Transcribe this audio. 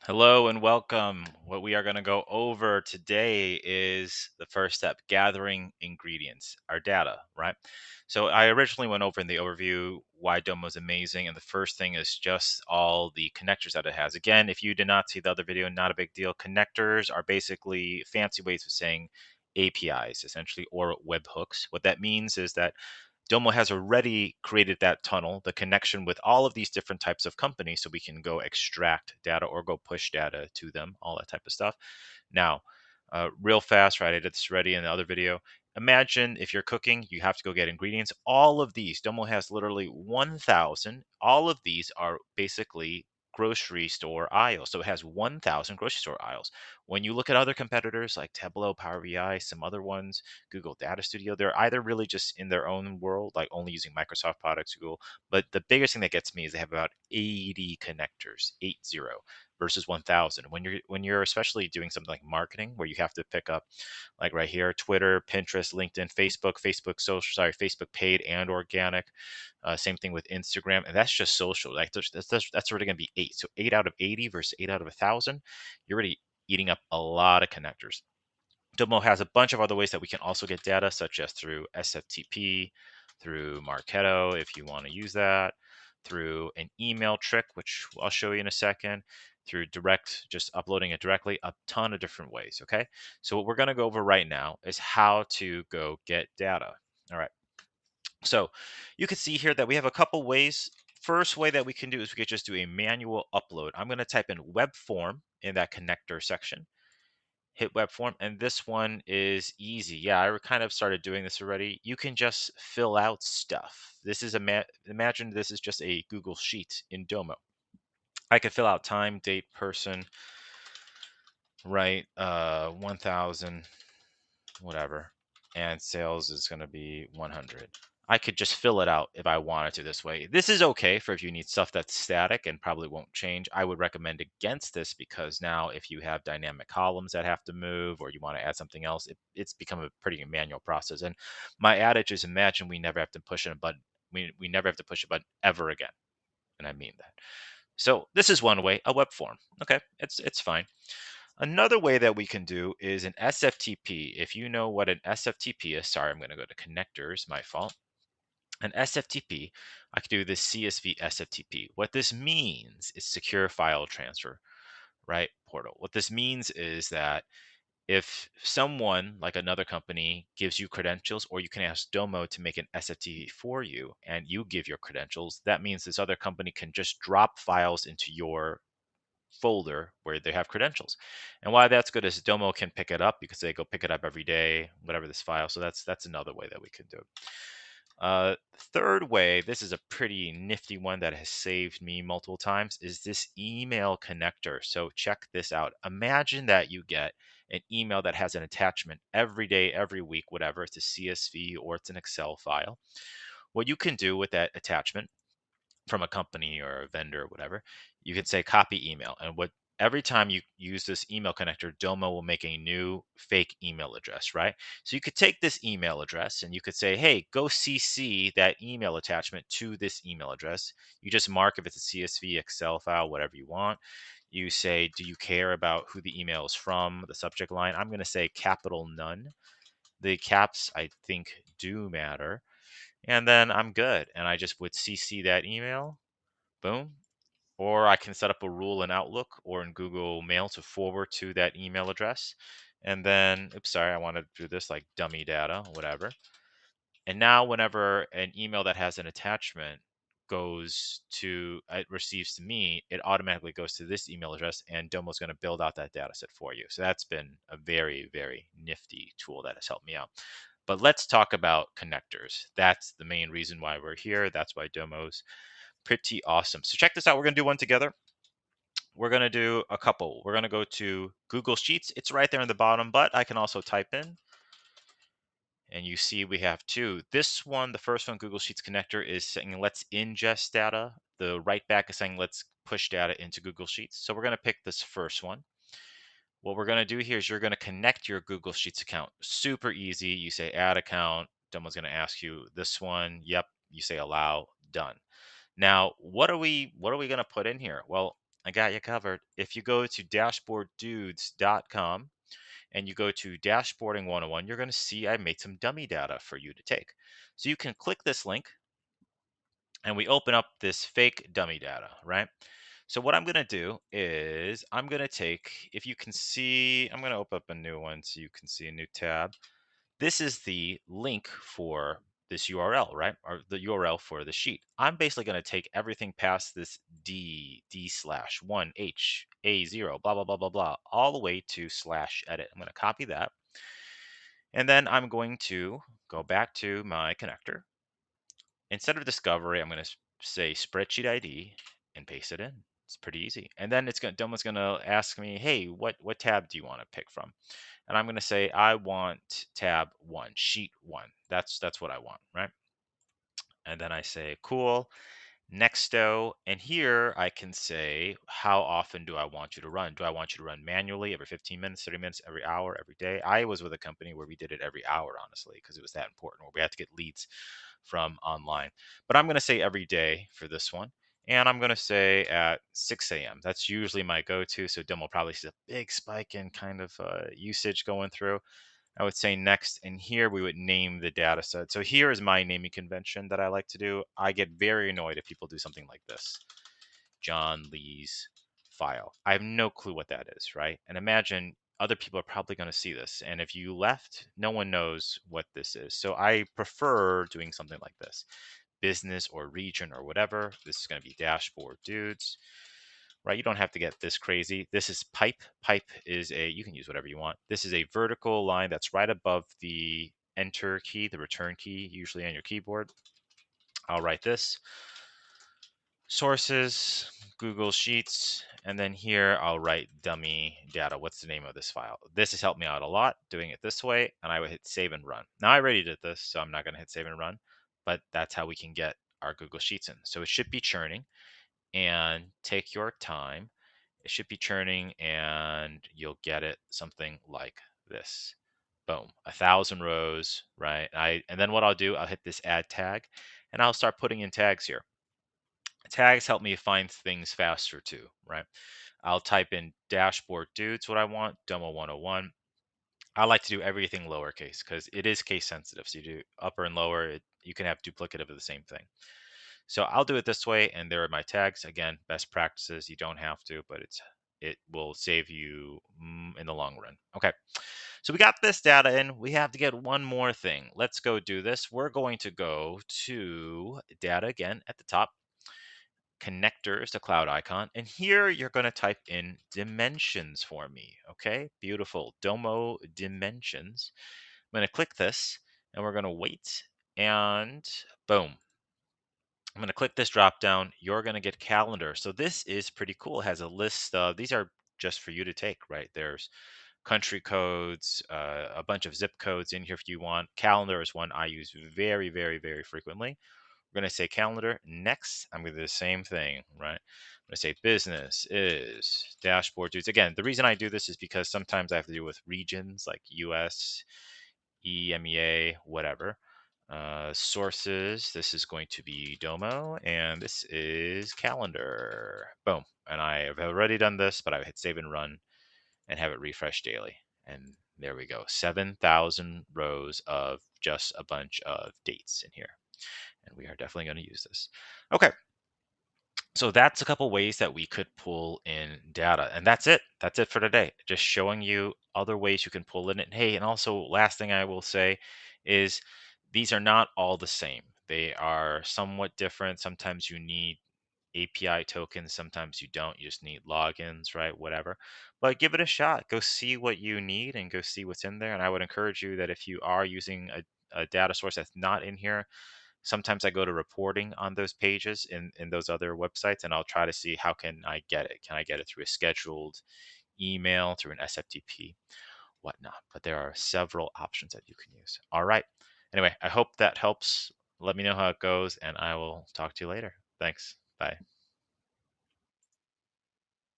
Hello and welcome. What we are going to go over today is the first step, gathering ingredients, our data, right? So I originally went over in the overview why Domo is amazing. And the first thing is just all the connectors that it has. Again, if you did not see the other video, not a big deal. Connectors are basically fancy ways of saying APIs, essentially, or webhooks. What that means is that Domo has already created that tunnel, the connection with all of these different types of companies, so we can go extract data or go push data to them, all that type of stuff. Now, real fast, right? I did this already in the other video. Imagine if you're cooking, you have to go get ingredients. All of these, Domo has literally 1,000. All of these are basically grocery store aisles. So it has 1,000 grocery store aisles. When you look at other competitors like Tableau, Power BI, some other ones, Google Data Studio, they're either really just in their own world, like only using Microsoft products, Google. But the biggest thing that gets me is they have about 80 connectors, 80 versus 1,000. When you're especially doing something like marketing, where you have to pick up, like right here, Twitter, Pinterest, LinkedIn, Facebook social, sorry, Facebook paid and organic. Same thing with Instagram, and that's just social. Like that's already going to be eight. So 8 out of 80 versus 8 out of 1,000, you're already eating up a lot of connectors. Domo has a bunch of other ways that we can also get data, such as through SFTP, through Marketo, if you want to use that, through an email trick, which I'll show you in a second, through direct, just uploading it directly, a ton of different ways. Okay. So, what we're going to go over right now is how to go get data. All right. So, you can see here that we have a couple ways. First way that we can do is we could just do a manual upload. I'm going to type in web form in that connector section, hit web form, and this one is easy. Yeah, I kind of started doing this already. You can just fill out stuff. This is imagine this is just a Google sheet in Domo. I could fill out time, date, person, right? 1,000, whatever, and sales is going to be 100. I could just fill it out if I wanted to this way. This is okay for if you need stuff that's static and probably won't change. I would recommend against this because now if you have dynamic columns that have to move or you want to add something else, it's become a pretty manual process. And my adage is imagine we never have to push a button. We never have to push a button ever again. And I mean that. So this is one way, a web form. Okay, it's fine. Another way that we can do is an SFTP. If you know what an SFTP is, sorry, I'm going to go to connectors, my fault. An SFTP, I could do this CSV SFTP. What this means is secure file transfer, right? Portal. What this means is that if someone like another company gives you credentials, or you can ask Domo to make an SFTP for you and you give your credentials, that means this other company can just drop files into your folder where they have credentials. And why that's good is Domo can pick it up because they go pick it up every day, whatever this file. So that's another way that we can do it. Third way, this is a pretty nifty one that has saved me multiple times, is this email connector. So check this out. Imagine that you get an email that has an attachment every day, every week, whatever. It's a CSV or it's an Excel file. What you can do with that attachment from a company or a vendor or whatever, you can say copy email. And what every time you use this email connector, Domo will make a new fake email address, right? So you could take this email address and you could say, hey, go CC that email attachment to this email address. You just mark if it's a CSV, Excel file, whatever you want. You say, do you care about who the email is from? The subject line, I'm going to say capital none. The caps, I think, do matter. And then I'm good. And I just would CC that email. Boom. Or I can set up a rule in Outlook or in Google Mail to forward to that email address. And then, oops, sorry, I want to do this like dummy data, whatever. And now, whenever an email that has an attachment it receives to me, it automatically goes to this email address, and Domo's going to build out that data set for you. So that's been a very, very nifty tool that has helped me out. But let's talk about connectors. That's the main reason why we're here. That's why Domo's pretty awesome. So check this out. We're going to do one together. We're going to do a couple. We're going to go to Google Sheets. It's right there in the bottom, but I can also type in. And you see we have two. This one, the first one, Google Sheets connector, is saying let's ingest data. The right back is saying let's push data into Google Sheets. So we're going to pick this first one. What we're going to do here is you're going to connect your Google Sheets account. Super easy. You say add account. Someone's going to ask you this one. Yep. You say allow. Done. Now, what are we going to put in here? Well, I got you covered. If you go to dashboarddudes.com and you go to dashboarding 101, you're going to see I made some dummy data for you to take. So you can click this link and we open up this fake dummy data, right? So what I'm going to do is I'm going to take, if you can see, I'm going to open up a new one so you can see a new tab. This is the link for this URL, right? Or the URL for the sheet. I'm basically going to take everything past this D/1 H A0, blah, blah, blah, blah, blah, all the way to /edit. I'm going to copy that. And then I'm going to go back to my connector. Instead of discovery, I'm going to say spreadsheet ID and paste it in. It's pretty easy. And then Domo's going to ask me, hey, what tab do you want to pick from? And I'm going to say I want tab 1, sheet 1. That's what I want, right? And then I say cool, nexto, and here I can say how often do I want you to run? Do I want you to run manually every 15 minutes, 30 minutes, every hour, every day? I was with a company where we did it every hour, honestly, because it was that important, where we had to get leads from online. But I'm going to say every day for this one. And I'm going to say at 6 a.m. That's usually my go-to. So Domo probably sees a big spike in kind of usage going through. I would say next, and here we would name the data set. So here is my naming convention that I like to do. I get very annoyed if people do something like this. John Lee's file. I have no clue what that is, right? And imagine other people are probably going to see this. And if you left, no one knows what this is. So I prefer doing something like this. Business or region or whatever. This is going to be dashboard dudes, right? You don't have to get this crazy. This is pipe. Pipe is you can use whatever you want. This is a vertical line that's right above the enter key, the return key, usually on your keyboard. I'll write this. Sources, Google Sheets, and then here I'll write dummy data. What's the name of this file? This has helped me out a lot doing it this way, and I would hit save and run. Now I already did this, so I'm not going to hit save and run, but that's how we can get our Google Sheets in. So it should be churning, and take your time. It should be churning, and you'll get it something like this. Boom, 1,000 rows, right? And then what I'll do, I'll hit this add tag, and I'll start putting in tags here. Tags help me find things faster too, right? I'll type in dashboard dudes, what I want, Domo 101. I like to do everything lowercase because it is case sensitive. So you do upper and lower, you can have duplicative of the same thing. So I'll do it this way, and there are my tags. Again, best practices. You don't have to, but it will save you in the long run. Okay, so we got this data in. We have to get one more thing. Let's go do this. We're going to go to data again at the top. Connectors, the cloud icon, and here you're going to type in dimensions for me. Okay, beautiful. Domo dimensions. I'm going to click this, and we're going to wait, and boom. I'm going to click this drop down. You're going to get calendar. So this is pretty cool. It has a list of, these are just for you to take, right? There's country codes, a bunch of zip codes in here if you want. Calendar is one I use very, very, very frequently. We're going to say calendar. Next, I'm going to do the same thing, right? I'm going to say business is dashboard dudes. Again, the reason I do this is because sometimes I have to deal with regions like US, EMEA, whatever. Sources, this is going to be Domo, and this is calendar. Boom. And I have already done this, but I hit save and run and have it refresh daily. And there we go. 7,000 rows of just a bunch of dates in here. And we are definitely going to use this. Okay. So that's a couple ways that we could pull in data. And that's it. That's it for today. Just showing you other ways you can pull in it. Hey, and also last thing I will say is these are not all the same. They are somewhat different. Sometimes you need API tokens, sometimes you don't. You just need logins, right? Whatever. But give it a shot. Go see what you need and go see what's in there. And I would encourage you that if you are using a data source that's not in here, sometimes I go to reporting on those pages in those other websites, and I'll try to see how can I get it. Can I get it through a scheduled email, through an SFTP, whatnot? But there are several options that you can use. All right. Anyway, I hope that helps. Let me know how it goes, and I will talk to you later. Thanks. Bye.